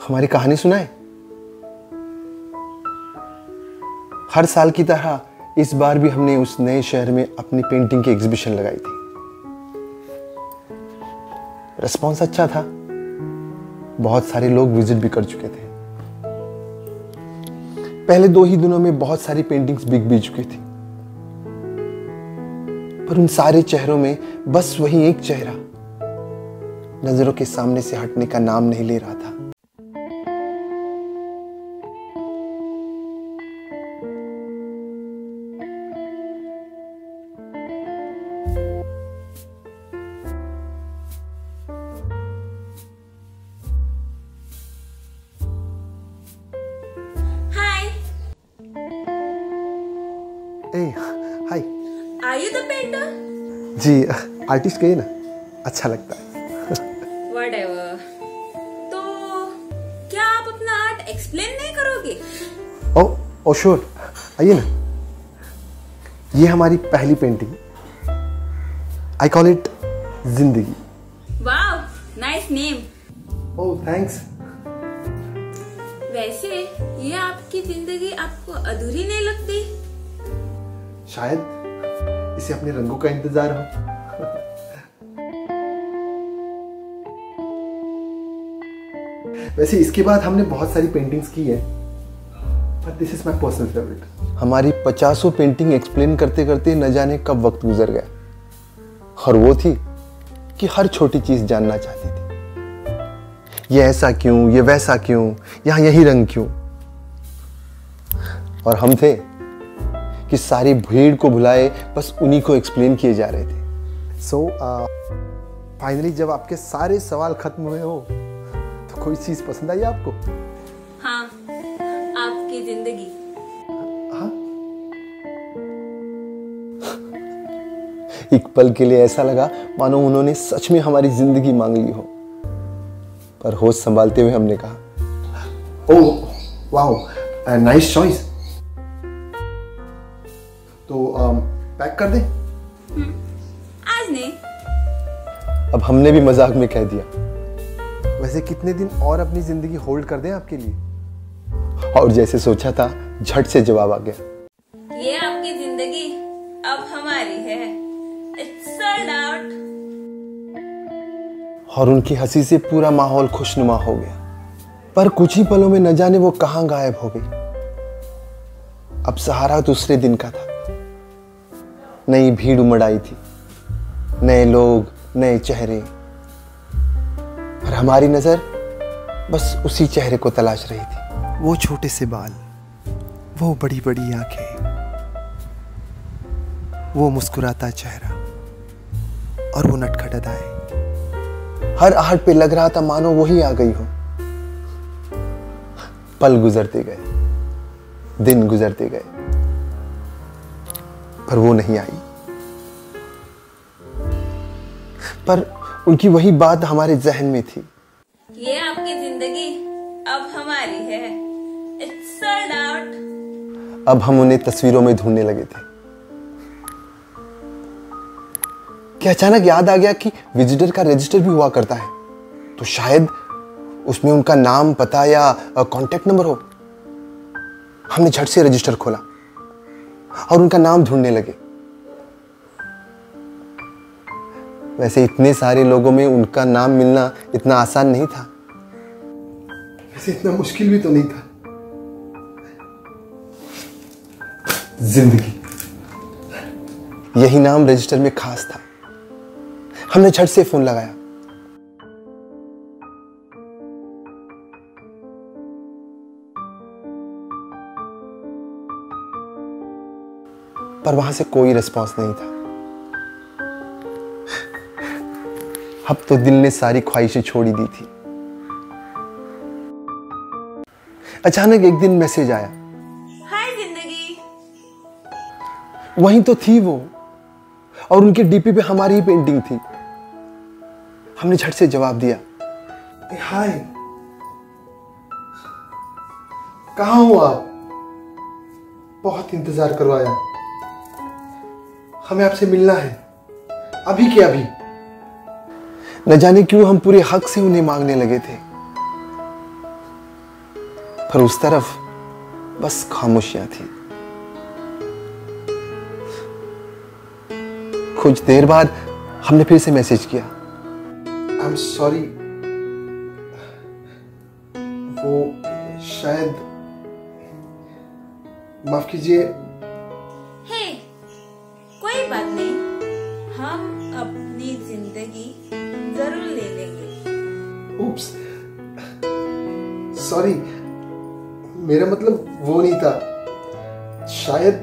हमारी कहानी सुनाए। हर साल की तरह इस बार भी हमने उस नए शहर में अपनी पेंटिंग की एग्जीबिशन लगाई थी। रिस्पॉन्स अच्छा था, बहुत सारे लोग विजिट भी कर चुके थे। पहले 2 ही दिनों में बहुत सारी पेंटिंग्स बिक भी चुकी थी, पर उन सारे चेहरों में बस वही एक चेहरा नजरों के सामने से हटने का नाम नहीं ले रहा था। Hi. Are you the painter? जी, आर्टिस्ट कहिए ना, अच्छा लगता है। Whatever. तो क्या आप अपना आर्ट एक्सप्लेन नहीं करोगे? ओ श्योर, आइए ना। ये हमारी पहली पेंटिंग, आई कॉल इट जिंदगी। Wow, nice name. ओह थैंक्स। वैसे ये आपकी जिंदगी आपको अधूरी नहीं लगती? शायद इसे अपने रंगों का इंतजार हो। वैसे इसके बाद हमने बहुत सारी पेंटिंग्स की है, पर this is my personal favourite. हमारी 50 पेंटिंग एक्सप्लेन करते करते न जाने कब वक्त गुजर गया, और वो थी कि हर छोटी चीज जानना चाहती थी। ये ऐसा क्यों, ये वैसा क्यों, यहां यही रंग क्यों। और हम थे कि सारी भीड़ को भुलाए बस उन्हीं को एक्सप्लेन किए जा रहे थे। सो फाइनली जब आपके सारे सवाल खत्म हुए हो तो कोई चीज पसंद आई आपको? हाँ, आपकी जिंदगी। हाँ? एक पल के लिए ऐसा लगा मानो उन्होंने सच में हमारी जिंदगी मांग ली हो, पर होश संभालते हुए हमने कहा, ओह वाओ, नाइस चॉइस। तो पैक कर दे? आज नहीं। अब हमने भी मजाक में कह दिया। वैसे कितने दिन और अपनी जिंदगी होल्ड कर दें आपके लिए? और जैसे सोचा था झट से जवाब आ गया, ये आपकी जिंदगी अब हमारी है। It's sold out. और उनकी हंसी से पूरा माहौल खुशनुमा हो गया। पर कुछ ही पलों में न जाने वो कहां गायब हो गई। अब सहारा दूसरे दिन का था। नई भीड़ उमड़ आई थी, नए लोग, नए चेहरे, और हमारी नजर बस उसी चेहरे को तलाश रही थी। वो छोटे से बाल, वो बड़ी बड़ी आंखें, वो मुस्कुराता चेहरा और वो नटखट अदाएं। हर आहट पे लग रहा था मानो वही आ गई हो। पल गुजरते गए, दिन गुजरते गए, पर वो नहीं आई। पर उनकी वही बात हमारे जहन में थी, ये आपकी जिंदगी अब हमारी है। It's sold out. अब हम उन्हें तस्वीरों में ढूंढने लगे थे कि अचानक याद आ गया कि विजिटर का रजिस्टर भी हुआ करता है, तो शायद उसमें उनका नाम, पता या कांटेक्ट नंबर हो। हमने झट से रजिस्टर खोला और उनका नाम ढूंढने लगे। वैसे इतने सारे लोगों में उनका नाम मिलना इतना आसान नहीं था। वैसे इतना मुश्किल भी तो नहीं था। जिंदगी, यही नाम रजिस्टर में खास था। हमने झट से फोन लगाया। पर वहां से कोई रिस्पॉन्स नहीं था। अब तो दिल ने सारी ख्वाहिशें छोड़ ही दी थी। अचानक एक दिन मैसेज आया, हाय जिंदगी। वहीं तो थी वो, और उनके डीपी पे हमारी ही पेंटिंग थी। हमने झट से जवाब दिया, हाय, कहाँ हो आप? बहुत इंतजार करवाया, हमें आपसे मिलना है, अभी के अभी। न जाने क्यों हम पूरे हक से उन्हें मांगने लगे थे, पर उस तरफ बस खामोशियां थी। कुछ देर बाद हमने फिर से मैसेज किया। आई एम सॉरी, वो शायद, माफ कीजिए। हे, कोई बात नहीं, हम अपनी जिंदगी जरूर ले लेंगे। उप्स, सॉरी, मेरा मतलब वो नहीं था। शायद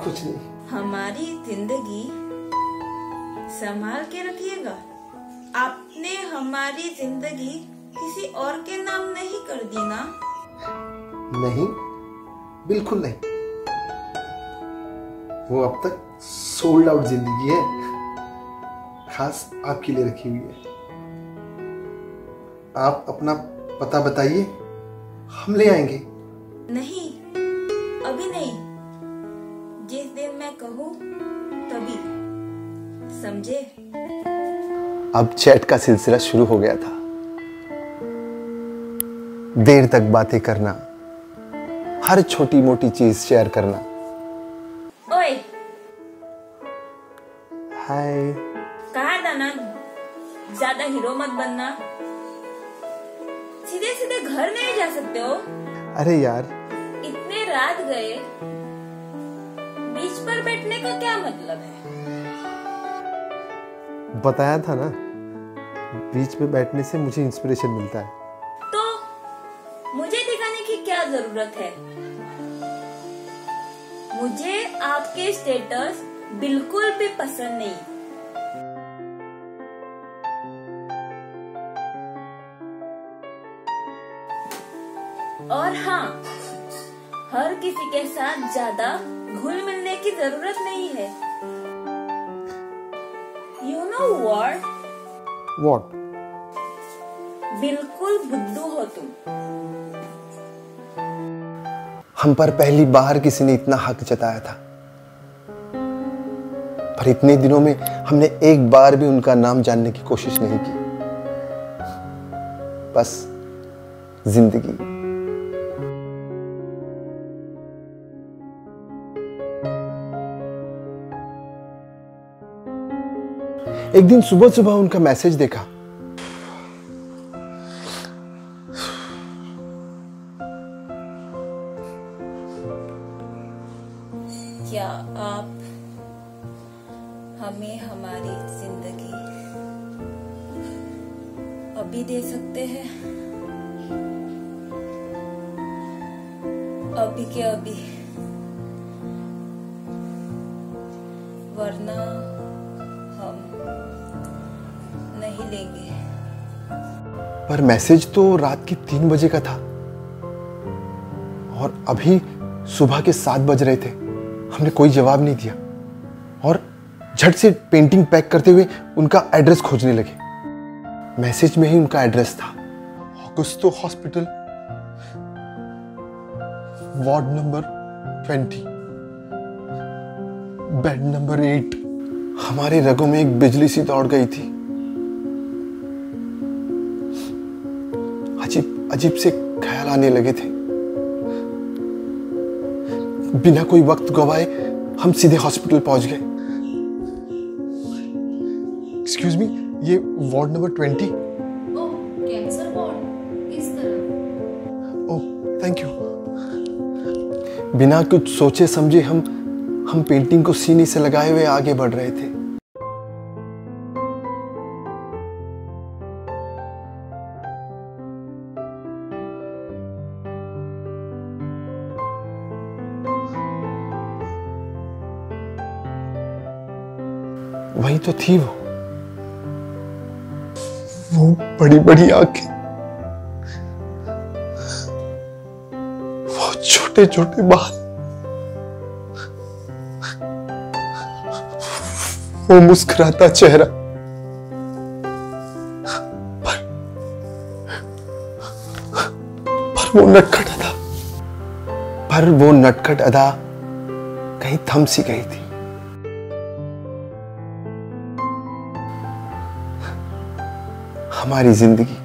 कुछ नहीं। हमारी जिंदगी संभाल के रखिएगा। आपने हमारी जिंदगी किसी और के नाम नहीं कर दी ना? नहीं, बिल्कुल नहीं। वो अब तक सोल्ड आउट जिंदगी है, खास आपके लिए रखी हुई है। आप अपना पता बताइए, हम ले आएंगे। नहीं, अभी नहीं। जिस दिन मैं कहूँ तभी, समझे? अब चैट का सिलसिला शुरू हो गया था। देर तक बातें करना, हर छोटी मोटी चीज शेयर करना। ओए, हाय। कहा था ना, ज्यादा हीरो मत बनना। सीधे सीधे घर नहीं जा सकते हो? अरे यार, इतने रात गए, बीच पर बैठने का क्या मतलब है? बताया था ना, बीच में बैठने से मुझे इंस्पिरेशन मिलता है। तो मुझे दिखाने की क्या जरूरत है? मुझे आपके स्टेटस बिल्कुल भी पसंद नहीं। और हाँ, हर किसी के साथ ज्यादा घुल मिलने की जरूरत नहीं है। You know what? What? बिल्कुल बुद्धू हो तुम। हम पर पहली बार किसी ने इतना हक जताया था, पर इतने दिनों में हमने एक बार भी उनका नाम जानने की कोशिश नहीं की। बस जिंदगी। एक दिन सुबह सुबह उनका मैसेज देखा। क्या आप हमें हमारी जिंदगी अभी दे सकते हैं? अभी के अभी, वरना हम नहीं लेंगे। पर मैसेज तो रात के 3 बजे का था और अभी सुबह के 7 बज रहे थे। हमने कोई जवाब नहीं दिया और झट से पेंटिंग पैक करते हुए उनका एड्रेस खोजने लगे। मैसेज में ही उनका एड्रेस था, Augusto hospital, ward number 20, bed number 8। हमारे रगों में एक बिजली सी दौड़ गई थी। अजीब अजीब से ख्याल आने लगे थे। बिना कोई वक्त गवाए हम सीधे हॉस्पिटल पहुंच गए। एक्सक्यूज मी, ये वार्ड नंबर 20? ओह, कैंसर वार्ड, इस तरफ। ओह, थैंक यू। बिना कुछ सोचे समझे हम पेंटिंग को सीने से लगाए हुए आगे बढ़ रहे थे। वही तो थी वो बड़ी बड़ी आंखें, वो छोटे छोटे बाल, वो मुस्कुराता चेहरा। पर वो नटखट अदा कहीं थम सी गई थी। हमारी जिंदगी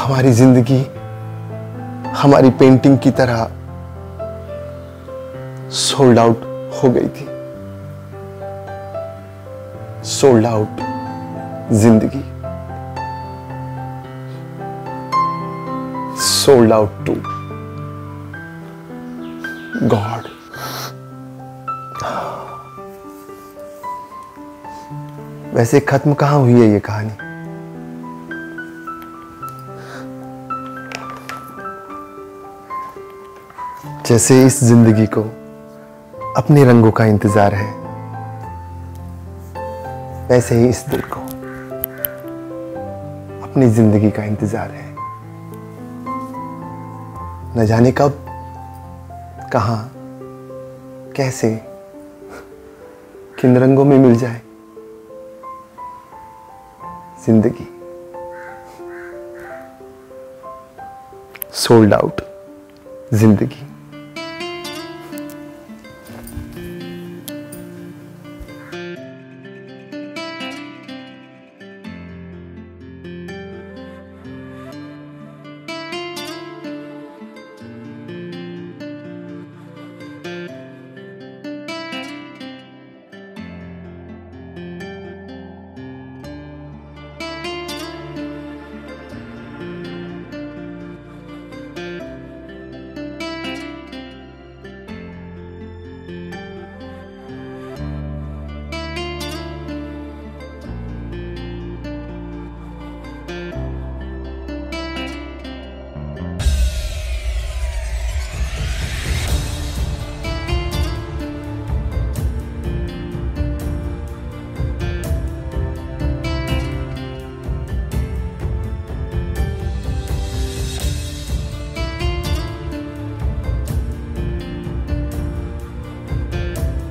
हमारी जिंदगी हमारी पेंटिंग की तरह सोल्ड आउट हो गई थी। सोल्ड आउट जिंदगी, सोल्ड आउट टू गॉड। वैसे खत्म कहां हुई है ये कहानी? जैसे इस जिंदगी को अपने रंगों का इंतजार है, वैसे ही इस दिल को अपनी जिंदगी का इंतजार है। न जाने कब, कहां, कैसे, किन रंगों में मिल जाए जिंदगी। सोल्ड आउट जिंदगी।